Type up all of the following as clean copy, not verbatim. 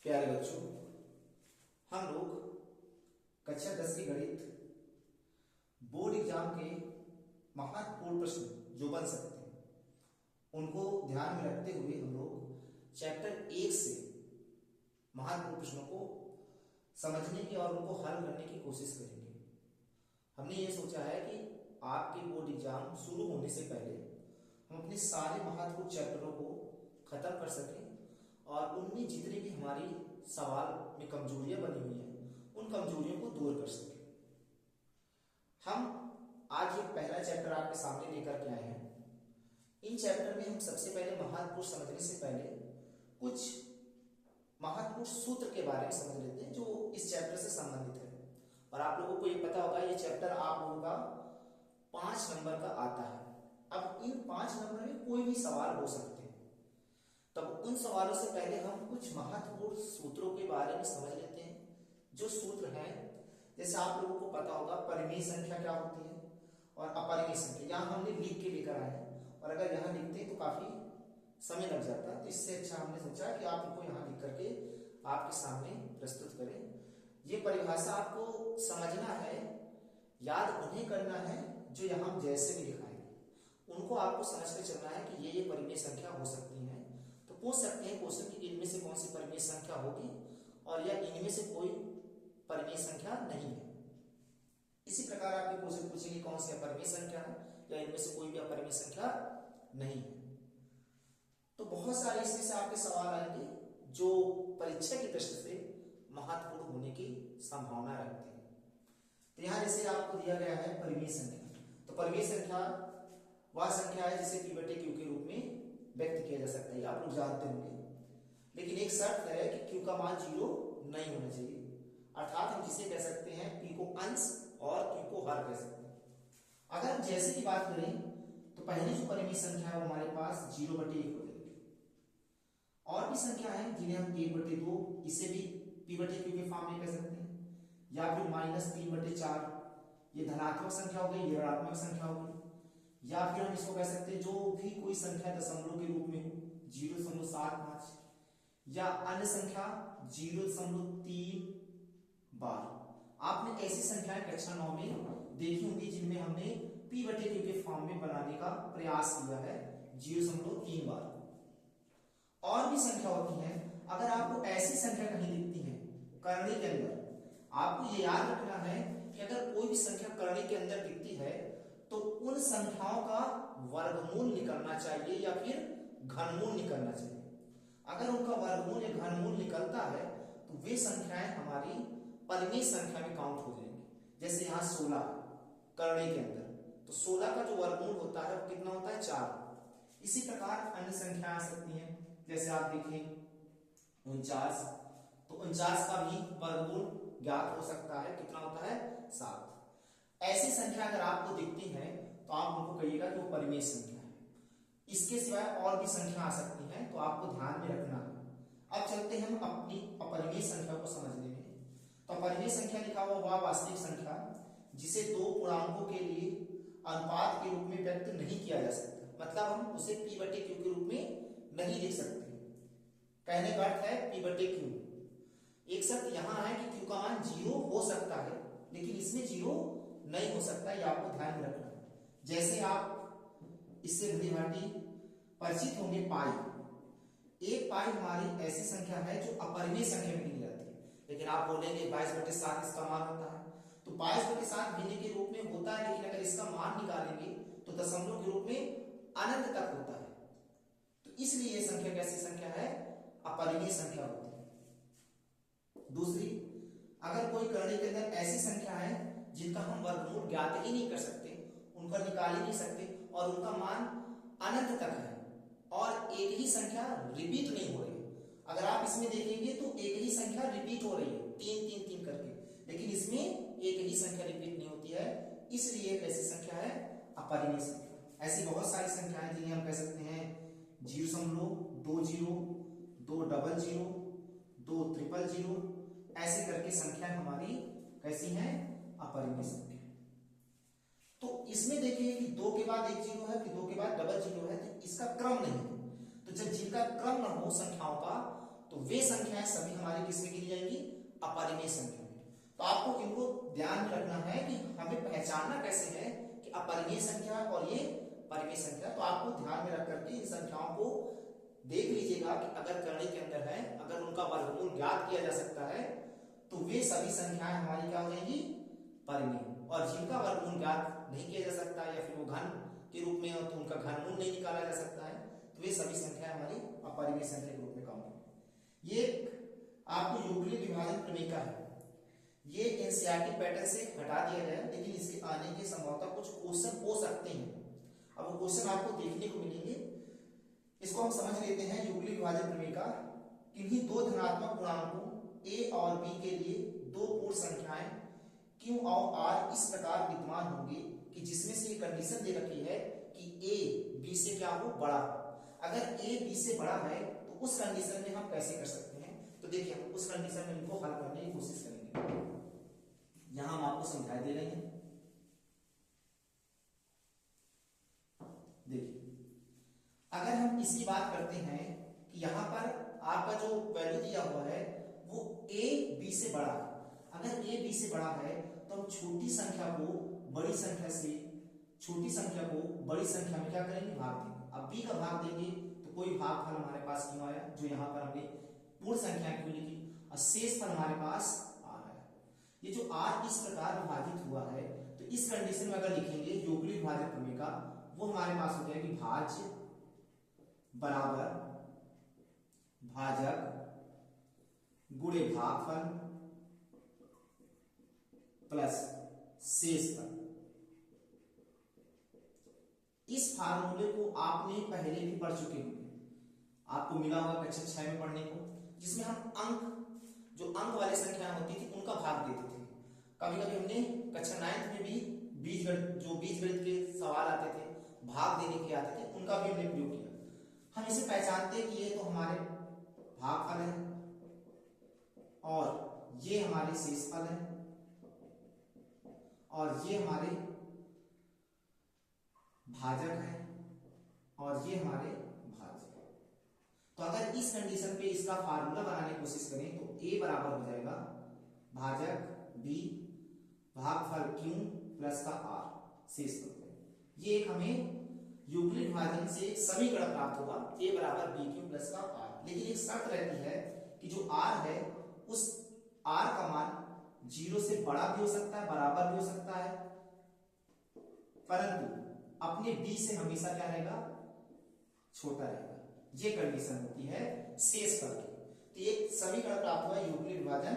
प्यारे बच्चों, हम लोग कक्षा 10 की गणित बोर्ड एग्जाम के महत्वपूर्ण प्रश्न जो बन सकते हैं उनको ध्यान में रखते हुए हम लोग चैप्टर 1 से महत्वपूर्ण प्रश्नों को समझने की और उनको हल करने की कोशिश करेंगे। हमने ये सोचा है कि आपके बोर्ड एग्जाम शुरू होने से पहले हम अपने सारे महत्वपूर्ण चैप्टरों को खत्म कर सकें और उनमें जितने भी हमारी सवाल में कमजोरियां बनी हुई हैं उन कमजोरियों को दूर कर सकें। हम आज ये पहला चैप्टर आपके सामने लेकर के आए हैं। इन चैप्टर में हम सबसे पहले महत्वपूर्ण समझने से पहले कुछ महत्वपूर्ण सूत्र के बारे में समझ लेते हैं जो इस चैप्टर से संबंधित है। और आप लोगों को ये पता होगा ये चैप्टर आप लोगों का 5 नंबर का आता है। अब इन 5 नंबर में कोई भी सवाल हो सकते हैं, तब उन सवालों से पहले हम कुछ महत्वपूर्ण सूत्रों के बारे में समझ लेते हैं। जो सूत्र हैं, जैसे आप लोगों को पता होगा परिमेय संख्या क्या होती है और अपरिमेय संख्या। यहाँ हमने लिख के लेकर आए हैं और अगर यहाँ लिखते हैं तो काफी समय लग जाता है, तो इससे अच्छा हमने सोचा कि आप इनको यहाँ लिख करके आपके सामने प्रस्तुत करें। ये परिभाषा आपको समझना है, याद उन्हें करना है जो यहाँ जैसे भी लिखाएंगे उनको आपको समझ कर चलना है कि ये परिमेय संख्या हो सकती है। तो पूछ सकते हैं क्वेश्चन की इनमें से कौन सी परिमेय संख्या होगी और या इनमें से कोई परिमेय संख्या नहीं है। इसी प्रकार आपके क्वेश्चन पूछेंगे कौन सी अपरिमेय संख्या है या इनमें से कोई भी अपरिमेय संख्या नहीं है। तो बहुत सारे इसमें से आपके सवाल आएंगे जो परीक्षा की दृष्टि से महत्वपूर्ण होने की संभावना रखते हैं। तो यहाँ जैसे आपको दिया गया है परिमेय संख्या, तो परिमेय संख्या वह संख्या है जिसे p बटे q के रूप में व्यक्त किया जा सकता है, आप लोग जानते होंगे। लेकिन एक शर्त है कि q का मान 0 नहीं होना चाहिए, अर्थात हम जिसे कह सकते हैं p को अंश और q को हर कह सकते हैं। अगर हम जैसे की बात करें तो पहली जो परिमेय संख्या है वो हमारे पास 0 बटे 1 हो जाएगी। और भी संख्या है जिन्हें हम 1 बटे 2, इसे भी p बटे q के फॉर्म में कह सकते हैं, या फिर -3 बटे 4, ये धनात्मक संख्या हो गई, ये ऋणात्मक संख्या हो गई। या फिर हम इसको कह सकते हैं जो भी कोई संख्या दशमलव के रूप में हो 0.75, या अन्य संख्या 0.3 बार। आपने ऐसी संख्याएं कक्षा 9 में देखी होंगी जिनमें हमने p बटे q के फॉर्म में बनाने का प्रयास किया है 0.3 बार। और भी संख्या होती है, अगर आपको ऐसी संख्या कहीं दिखती है करणी के अंदर, आपको ये याद रखना है कि अगर कोई भी संख्या करणी के अंदर दिखती है तो उन संख्याओं का वर्गमूल निकलना चाहिए या फिर घनमूल निकलना चाहिए। अगर उनका वर्गमूल या घनमूल निकलता है तो वे संख्याएं हमारी परिमेय संख्या में काउंट हो जाएंगी। जैसे यहाँ 16 करणी के अंदर, तो 16 का जो वर्गमूल होता है वो कितना होता है 4। इसी प्रकार अन्य संख्या आ सकती हैं, जैसे आप देखें 49, तो 49 का भी वर्गमूल ज्ञात हो सकता है, कितना होता है 7। ऐसी संख्या अगर आपको दिखती है तो आप उनको कहिएगा कि वो परिमेय संख्या है। इसके सिवाय और भी संख्या आ सकती है, तो आपको ध्यान में रखना है। अब चलते हैं हम अपनी अपरिमेय संख्या को समझने में। तो अपरिमेय संख्या लिखा हुआ वह वास्तविक संख्या जिसे दो पूर्णांकों के लिए अनुपात के रूप में व्यक्त नहीं किया जा सकता, मतलब हम उसे p बटे q के रूप में नहीं लिख सकते। कहने का अर्थ है p बटे q। एक शर्त यहां है कि q का मान 0 हो सकता है, लेकिन इसमें 0 नहीं हो सकता, ये आपको ध्यान में रखना है। जैसे आप इससे भली भांति परिचित होंगे पाई। एक पाई हमारी ऐसी संख्या है जो अपरिमेय संख्या में गिनी जाती है, लेकिन आप बोलेंगे 22 बटे 7 इसका मान होता है, तो 22 बटे 7 भिन्न के रूप में होता है, लेकिन अगर इसका मान निकालेंगे तो दशमलव के रूप में अनंत तक होता है। तो इसलिए यह संख्या कैसी संख्या है, अपरिमेय संख्या होती है। दूसरी, अगर कोई करणी के अंदर ऐसी संख्या है जिनका हम वर्गमूल ज्ञात ही नहीं कर सकते, उनका निकाल ही नहीं सकते और उनका मान अनंत तक है और एक ही संख्या रिपीट नहीं हो रही है। अगर आप इसमें देखेंगे तो एक ही संख्या रिपीट हो रही है 3 3 3 करके, लेकिन इसमें एक ही संख्या रिपीट नहीं होती है, इसलिए ऐसी संख्या है अपरिमेय संख्या। ऐसी बहुत सारी संख्याएं जिन्हें हम कह सकते हैं 0.20, 2 डबल 0, 2 ट्रिपल 0, ऐसे करके संख्या हमारी कैसी है, अपरिमेय संख्या। तो इसमें देखिए कि 2 के बाद 1 0 है, कि 2 के बाद डबल 0 है, तो इसका क्रम नहीं है। तो जब जिनका क्रम न हो संख्याओं का तो वे संख्याएं सभी हमारी किसमें गिनी जाएंगी? अपरिमेय संख्या में। तो आपको इनको ध्यान में रखना है कि हमें पहचानना कैसे है कि अपरिमेय संख्या और ये परिमेय संख्या। तो आपको ध्यान में रख करके इन संख्याओं को देख लीजिएगा कि अगर करणी के अंदर है, अगर उनका वर्गमूल ज्ञात किया जा सकता है तो वे सभी संख्याएं हमारी क्या हो जाएंगी? परिमेय। और जिनका वर्गमूल ज्ञात नहीं किया जा सकता या फिर वो घन के रूप में हो तो उनका घनमूल नहीं निकाला जा सकता है, तो वे सभी संख्याएं हमारी अपरिमेय संख्या के रूप में काउंट होंगी। ये आपको यूक्लिड विभाजन प्रमेय का है, ये एनसीईआरटी पैटर्न से हटा दिया गया है, लेकिन इसके आने के संभवतः कुछ क्वेश्चन हो सकते हैं। अब वो क्वेश्चन आपको देखने को मिलेंगे, इसको हम समझ लेते हैं। यूक्लिड विभाजन प्रमेय का, किन्हीं दो धनात्मक पूर्णांकों a और b के लिए दो पूर्ण संख्याएं q और r इस प्रकार विद्यमान होंगी कि जिसमें से कंडीशन दे रखी है कि a b से क्या हो? बड़ा। अगर a b से बड़ा है तो उस कंडीशन में हम कैसे कर सकते हैं? तो देखिए हम उस कंडीशन में इनको हल करने की कोशिश करेंगे। यहां हम आपको समझाए दे रहे हैं, देखिए अगर हम इसकी बात करते हैं कि यहाँ पर आपका जो वैल्यू दिया हुआ है वो a b से बड़ा है। अगर a b से बड़ा है तो हम छोटी संख्या को बड़ी संख्या से, छोटी संख्या को बड़ी संख्या में क्या करेंगे? भाग देंगे। अब b का भाग देंगे तो कोई भागफल हमारे पास क्यों आया? जो यहाँ पर हमने पूर्ण संख्या क्यों लिखी, और शेष फल हमारे पास आ रहा है। ये जो r इस प्रकार विभाजित हुआ है, तो इस कंडीशन में अगर लिखेंगे यूक्लिड विभाजन प्रमेय का, वो हमारे पास हो जाएगी भाज्य बराबर भाजक गुणे भागफल प्लस शेषफल। इस फार्मूले को आपने पहले भी पढ़ चुके होंगे, आपको मिला होगा कक्षा 6 में पढ़ने को, जिसमें हम जो अंक वाली संख्या होती थी उनका भाग देते थे। कभी कभी हमने कक्षा 9 में भी बीजगणित के सवाल आते थे, भाग देने के आते थे, उनका भी हमने प्रयोग किया। हम इसे पहचानते कि ये तो हमारे भागफल है और ये हमारे शेषफल है और ये हमारे भाजक है और ये हमारे भाज्य है। तो अगर इस कंडीशन पे इसका फार्मूला बनाने की कोशिश करें तो a बराबर हो जाएगा भाजक b भागफल q प्लस का r शेषफल। ये एक हमें यूक्लिड विभाजन से समीकरण प्राप्त होगा, a बराबर b q प्लस का r। लेकिन एक शर्त रहती है कि जो r है उस r का मान 0 से बड़ा भी हो सकता है, बराबर भी हो सकता है, परंतु अपने b से हमेशा क्या रहेगा? छोटा रहेगा। ये कंडीशन होती है शेषफल की। तो ये समीकरण प्राप्त हुआ यूक्लिड विभाजन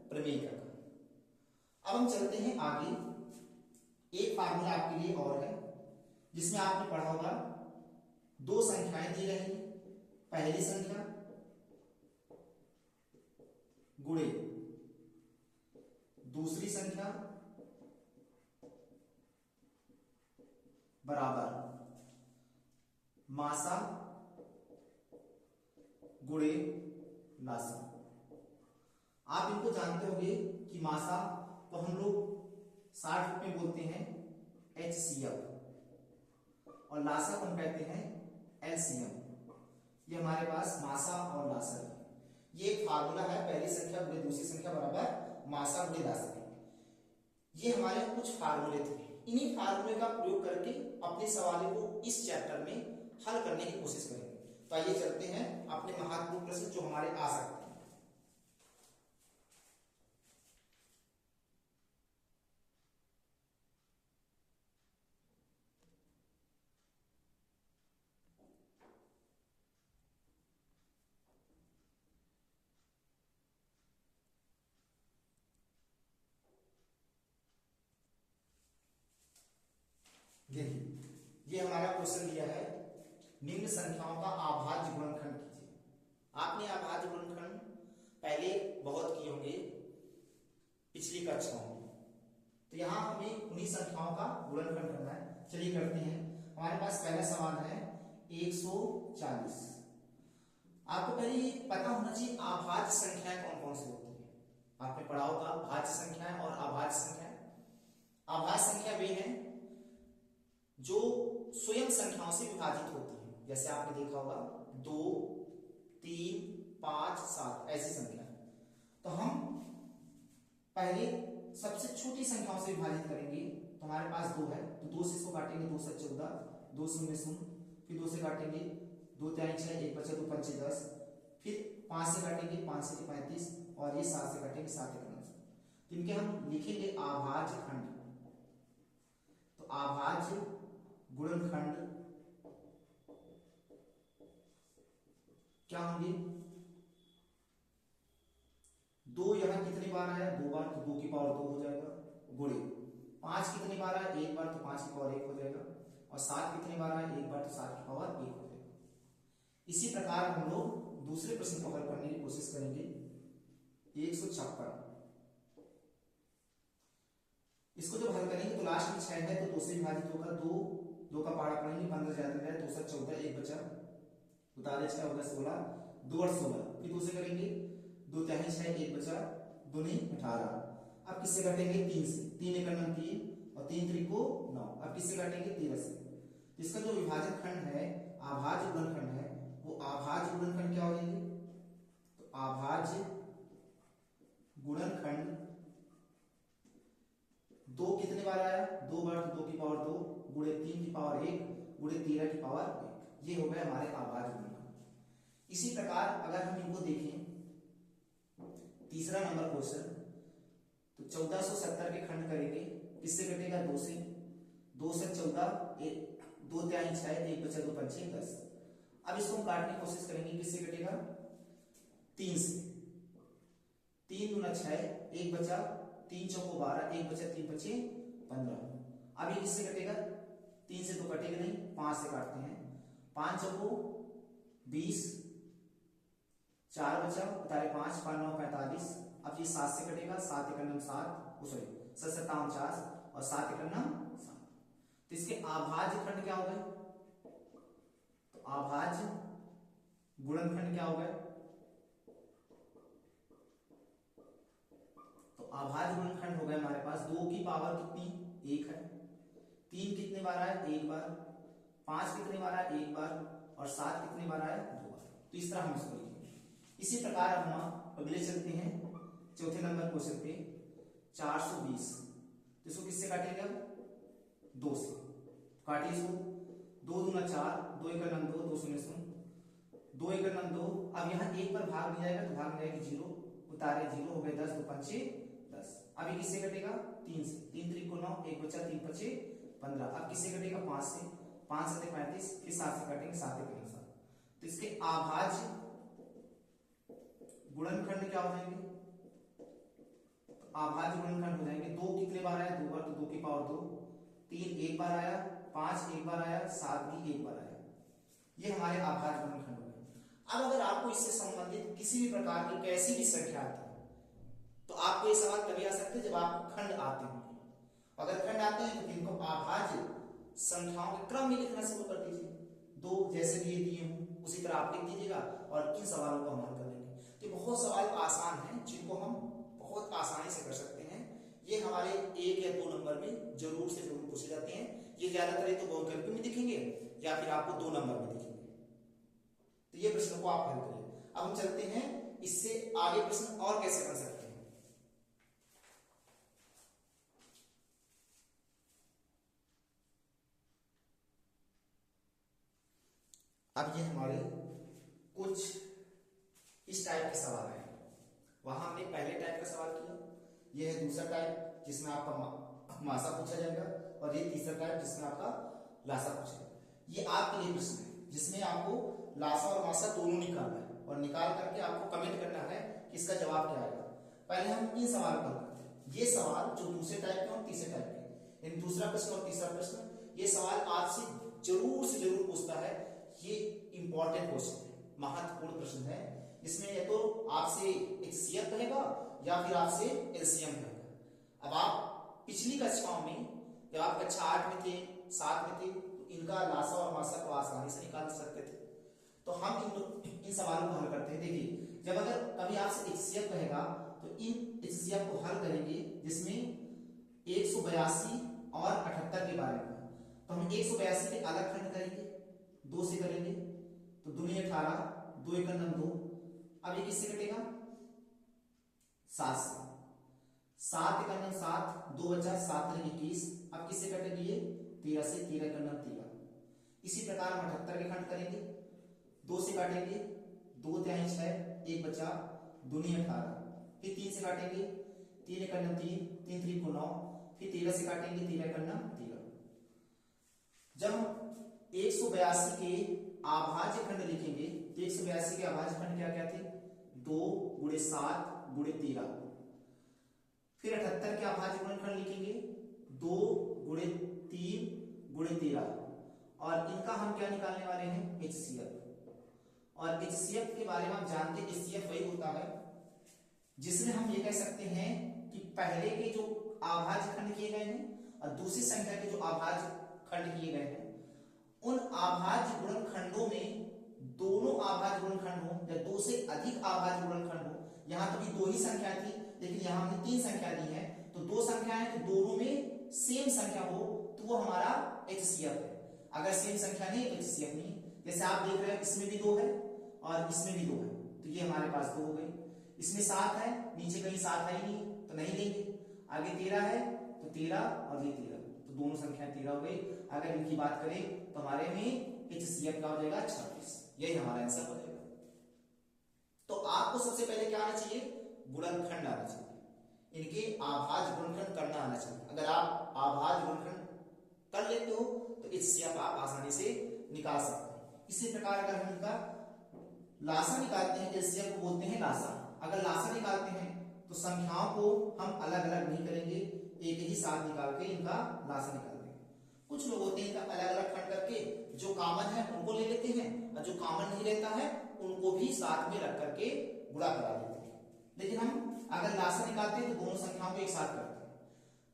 प्रमेय का। अब हम चलते हैं आगे। एक फार्मूला आपके लिए और है जिसमें आपने पढ़ा होगा, दो संख्याएं दी रहेंगी, पहली संख्या गुणे दूसरी संख्या बराबर मासा गुणे लासा। आप इनको जानते होंगे कि मासा को हम लोग शॉर्ट रूप में बोलते हैं HCF और लासा को हम कहते हैं LCM। ये हमारे पास मासा और लासा है। ये एक फार्मूला है, पहली संख्या गुणे दूसरी संख्या बराबर मासा गुणे लासा। ये हमारे कुछ फार्मूले थे, इन्हीं फार्मूले का प्रयोग करके अपने सवालों को इस चैप्टर में हल करने की कोशिश करेंगे। तो आइए चलते हैं अपने महत्वपूर्ण प्रश्न जो हमारे आ सकते हैं। देखिए ये हमारा क्वेश्चन दिया है, निम्न संख्याओं का अभाज्य गुणनखंड कीजिए। आपने अभाज्य गुणनखंड पहले बहुत किए होंगे पिछली कक्षाओं में, तो यहाँ हमें उन्हीं संख्याओं का गुणनखंड करना है। चलिए करते हैं। हमारे पास पहला सवाल है 140। आपको पहले ये पता होना चाहिए अभाज्य संख्याएं कौन कौन सी होती है। आपने पढ़ा होगा भाज्य संख्याएं और अभाज्य संख्याएं। अभाज्य संख्या वे हैं जो स्वयं संख्याओं से विभाजित होती है, जैसे आपने देखा होगा 2, 3, 5, 7 ऐसी संख्या है। तो हम पहले सबसे छोटी संख्याओं से विभाजित करेंगे। तो हमारे पास 2 है, तो 2 से इसको काटेंगे, 2 से 14, 2 शून्य शून्य, फिर 2 से काटेंगे, 2 तिहाई 6, 1 बचा 2 पंचे 10, फिर 5 से काटेंगे, 5 से 35, और ये 7 से काटेंगे, 7 एक 9। तो इनके हम लिखेंगे अभाज्य खंड। तो अभाज्य गुणनखंड क्या होंगे? 2 यहां कितनी बार आया? 2 बार, तो 2 की पावर 2 हो जाएगा, गुणे 5 कितनी बार आया? 1 बार, तो 5 की पावर 1 हो जाएगा, और 7 कितनी बार आया? 1 बार, तो 7 की पावर 1 हो जाएगा। इसी प्रकार हम लोग दूसरे प्रश्न को हल करने की कोशिश करेंगे। 156, इसको जब हल करेंगे तो लास्ट में 6 है, तो 2 से विभाजित होगा, 2 का पहाड़ा पड़ेंगे, 15 ज्यादा है, 2 से 14, 1 बचा, उतारे 6 होगा 16, 2 और 16, फिर 2 से करेंगे, 2 तिहाई 6, 1 बचा, 2 नहीं 18। अब किससे काटेंगे? 3 से, 3 एक 3 और 3 त्रिको 9। अब किससे काटेंगे? 13 से। तो इसका जो विभाजक खंड है, अभाज्य गुणनखंड है, वो अभाज्य गुणनखंड क्या हो जाएंगे? तो अभाज्य गुणनखंड 2 कितने बार आया? 2 बार, तो 2 की पावर 2, गुणे 3 की पावर 1, गुणे 13 की पावर 1। ये हो गया हमारे अभाज्य गुणनखंड। इसी प्रकार अगर हम इनको देखें, तीसरा नंबर क्वेश्चन, तो 1470 के खंड करेंगे, किससे कटेगा? 2 से, 2 से 14, 2 तिहाई 6, 1 बचा 2 पंचे 10। अब इसको हम काटने की कोशिश करेंगे, किससे कटेगा? 3 से, 3 दूना 6, 1 बचा, 3 चौको 12, 1 बचा 3 पचे 15। अब ये किससे कटेगा? 3 से तो कटेगा नहीं, 5 से काटते हैं, 5 चौको 20, 4 बचा, उतारे 5, 5 9 45। अब ये 7 से कटेगा, 7 एक 7, सॉरी 7 7 49, और 7 एक 7। तो इसके अभाज्य खंड क्या हो गए? तो अभाज्य गुणनखंड क्या हो गए? तो अभाज्य गुणनखंड हो गए हमारे पास 2 की पावर कितनी? 1 है, 3 कितने बार आया? 1 बार, 5 कितने बार आया? 1 बार, और 7 कितने बार आया? 2 बार। तो इस तरह हम इसको लिखेंगे। इसी प्रकार हम अगले चलते हैं चौथे नंबर क्वेश्चन पे, 420। तो इसको किससे काटेंगे? 2 से काटिए इसको, 2 दूना 4, 2 एक 2, 2 शून्य शून्य, 2 एक 2। अब यहाँ 1 पर भाग दिया जाएगा, तो भाग में जाएगी 0, उतारे 0 हो गए 10, 2 पंचे 10। अब ये किससे कटेगा? 3 से, 3 त्रिको 9, 1 बचा 3 पचे 15। अब किससे कटेगा? 5 से, 5 7 35, फिर 7 से काटेंगे, 7 एक 7। तो इसके अभाज्य गुणनखंड क्या हो जाएंगे? अभाज्य गुणनखंड हो जाएंगे, 2 कितने बार आया? 2 बार, तो 2 की पावर 2, 3 1 बार आया, 5 1 बार आया, 7 भी 1 बार आया। ये हमारे अभाज्य गुणनखंड हो गए। अब अगर आपको इससे संबंधित किसी भी प्रकार की कैसी भी संख्या आती है, तो आपको ये सवाल कभी आ सकते हैं जब आपको खंड आते हैं। अगर खंड आते हैं तो इनको अभाज्य संख्याओं के क्रम में लिखना शुरू कर दीजिए। 2 जैसे भी ये दिए हों उसी तरह आप लिख दीजिएगा, और इन सवालों को हम हल कर लेंगे। तो बहुत सवाल आसान हैं जिनको हम बहुत आसानी से कर सकते हैं। ये हमारे 1 या 2 नंबर में जरूर से जरूर पूछे जाते हैं। ये ज्यादातर तो बहुविकल्पी में दिखेंगे या फिर आपको 2 नंबर में दिखेंगे। तो ये प्रश्न को आप हल करिए। अब हम चलते हैं इससे आगे प्रश्न और कैसे कर सकते हैं। अब ये हमारे कुछ इस टाइप के सवाल हैं। वहां हमने पहले टाइप का सवाल किया, ये है दूसरा टाइप जिसमें आपका मासा पूछा जाएगा, और ये तीसरा टाइप जिसमें आपका लासा पूछेगा। ये आपके लिए प्रश्न है जिसमें आपको लासा और मासा दोनों निकालना है, और निकाल करके आपको कमेंट करना है कि इसका जवाब क्या आएगा। पहले हम इन सवालों को करते हैं। ये सवाल जो दूसरे टाइप के और तीसरे टाइप के, इन दूसरा प्रश्न और तीसरा प्रश्न, ये सवाल आपसे जरूर से जरूर पूछता है। ये इंपॉर्टेंट क्वेश्चन है, महत्वपूर्ण प्रश्न है। इसमें या तो आपसे HCF कहेगा या फिर आपसे LCM कहेगा। अब आप पिछली कक्षाओं में जब आप कक्षा 8 में थे, 7 में थे, तो इनका लासा और मासा को आसानी से निकाल सकते थे। तो हम इन सवालों को हल करते हैं। देखिए, जब अगर कभी आपसे HCF कहेगा तो इन HCF को हल करेंगे जिसमें 182 और 78 के बारे में। तो हम 182 के अलग खंड करेंगे, 2 से करेंगे, तो 2 18, 2 एक 2, अब ये किससे कटेगा? 7 से। 7 का नम 7, 2 बचा, 7 3 21। अब किससे कटेगी ये? 13 से। 13 का नम 13। इसी प्रकार हम 78 के खंड करेंगे। 2 से काटेंगे, 2 तिहाई 6, 1 बचा, 2 नी 18। फिर 3 से काटेंगे, 3 का नम 3, 3 3 को 9। फिर 13 से काटेंगे, 13 का नम 13। जब 182 के अभाज्य खंड लिखेंगे तो 182 के अभाज्य खंड क्या क्या थे? 2 गुणे 7 गुणे 13। फिर 78 के अभाज्य गुणनखंड लिखेंगे 2 गुणे 3 गुणे 13। और इनका हम क्या निकालने वाले हैं? HCF। और HCF के बारे में आप जानते हैं, HCF वही होता है जिसमें हम ये कह सकते हैं कि पहले के जो अभाज्य खंड किए गए हैं और दूसरी संख्या के जो अभाज्य खंड किए गए हैं, उन अभाज्य गुणनखंडों में दोनों अभाज्य गुणनखंड हो या 2 से अधिक अभाज्य गुणनखंड हो। यहां तो भी 2 ही संख्या थी, लेकिन यहां हमने 3 संख्या दी है, तो 2 संख्याएं तो दोनों में सेम संख्या हो तो वो हमारा HCF है। अगर सेम संख्या नहीं तो HCF नहीं। जैसे आप देख रहे हैं इसमें भी 2 है और इसमें भी 2 है, तो ये हमारे पास 2 हो गई। इसमें 7 है, नीचे कहीं 7 है ही नहीं तो नहीं लेंगे। आगे 13 है तो 13 और ये 13, तो दोनों संख्याएं 13 हो गई। अगर इनकी बात करें तो हमारे में HCF क्या हो जाएगा? 26। यही हमारा आंसर हो जाएगा। तो आपको सबसे पहले क्या आना चाहिए? गुणनखंड आना चाहिए। इनके अभाज्य गुणनखंड करना आना चाहिए। अगर आप अभाज्य गुणनखंड कर लेते हो तो HCF आप आसानी से निकाल सकते हैं। इसी प्रकार अगर हम इनका लासा निकालते हैं, HCF को बोलते हैं लासा। अगर लासा निकालते हैं तो संख्याओं को हम अलग अलग नहीं करेंगे, एक ही साथ निकाल के इनका लासा निकाल देंगे। कुछ लोग होते हैं इनका अलग अलग खंड करके जो कॉमन है उनको ले लेते हैं और जो कॉमन नहीं रहता है उनको भी साथ में रख करके गुणा करा देते हैं। लेकिन हम अगर लासा निकालते हैं तो दोनों संख्याओं को एक साथ करते हैं।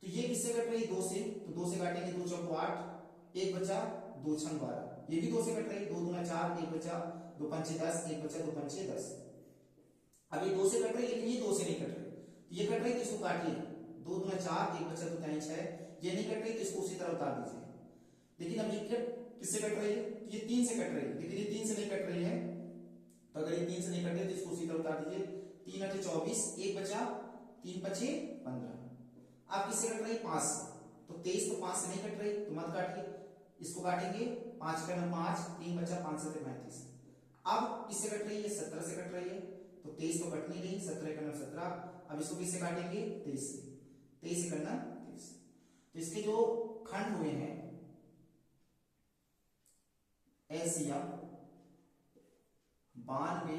तो ये किससे कट रही है? 2 से। तो 2 से काटेंगे, 2 चौको 8, 1 बचा, 2 छंग 12। ये भी 2 से कट रही है, 2 दूना 4, 1 बचा, 2 पंचे 10, 1 बचा, 2 पंचे 10। अब ये 2 से कट रही है, लेकिन ये 2 से नहीं कट रही। ये कट रही तो इसको काटिए, 2 दूना 4, 1 बचा, 2 तिहाई 6। ये नहीं कट रही तो इसको उसी तरह उतार दीजिए। लेकिन अब ये किससे कट रही है? ये 3 से कट रही है, लेकिन ये 3 से नहीं कट रही है। तो अगर ये 3 से नहीं कट रही तो इसको उसी तरह उतार दीजिए। 3 8 24, 1 बचा, 3 5 15। अब किससे कट रही है? 5 से। तो 23 तो 5 से नहीं कट रही तो मत काटिए, इसको काटेंगे। 5 का 5, 3 बचा, 5 7 35। अब किससे कट रही है? 17 से कट रही है। तो 23 तो कट नहीं रही, 17 का 17। अब इसको किससे काटेंगे? 23 से। 23 से करना 23। तो इसके जो खंड हुए हैं LCM 92,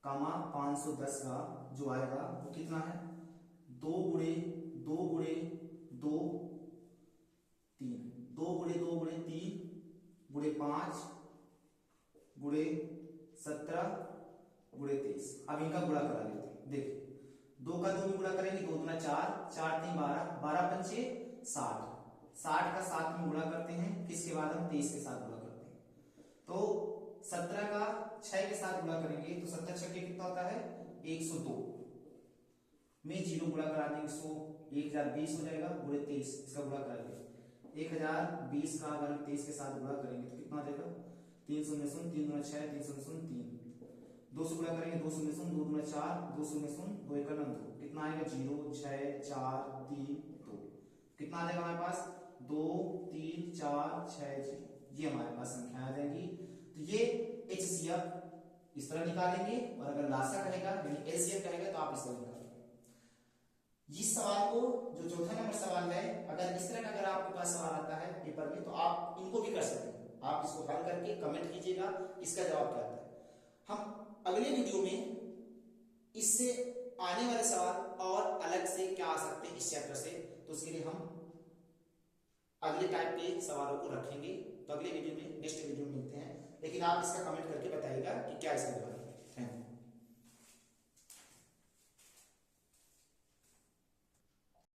510 का जो आएगा वो कितना है? 2 गुणे 2 गुणे 2 3, 2 गुणे 2 गुणे 3 गुणे 5 गुणे 17 गुणे 23। अब इनका गुणा करा लेते हैं। देखिए 2 का 2 में गुणा करेंगे, 2 दूना 4, 4 3 12, 12 पंचे 60, 60 का 7 में गुणा करते हैं। इसके बाद हम 23 के साथ गुणा करते हैं। तो 17 का 6 के साथ गुणा करेंगे तो 17 छक्के कितना होता है? 102 में 0 गुणा करा देंगे, 100 1020 हो जाएगा गुणे 23। इसका गुणा करा देंगे 1020 का अगर 23 के साथ गुणा करेंगे तो कितना आ जाएगा? 3 0 0 3 दूना 6, 3 0 0 3, 2 से गुणा करेंगे, 2 0 0 2 दूना 4, 2 0 0 2 1 2। कितना आएगा? 0 6 4 3 2। कितना आ जाएगा हमारे पास? 2 3 4 6 0। ये हमारे पास संख्या आ जाएगी। तो ये HCF इस तरह निकालेंगे, और अगर लासा कहेगा यानी LCM कहेगा तो आप इस तरह निकालेंगे। इस सवाल को जो चौथा नंबर सवाल है, अगर इस तरह का अगर आपके पास सवाल आता है पेपर में तो आप इनको भी कर सकते हैं। आप इसको हल करके कमेंट कीजिएगा इसका जवाब क्या आता है। हम अगले वीडियो में इससे आने वाले सवाल और अलग से क्या आ सकते हैं इस चैप्टर से, तो उसके लिए हम अगले टाइप के सवालों को रखेंगे। तो अगले वीडियो में, नेक्स्ट वीडियो में मिलते हैं। लेकिन आप इसका कमेंट करके बताइएगा कि क्या इसका जवाब है।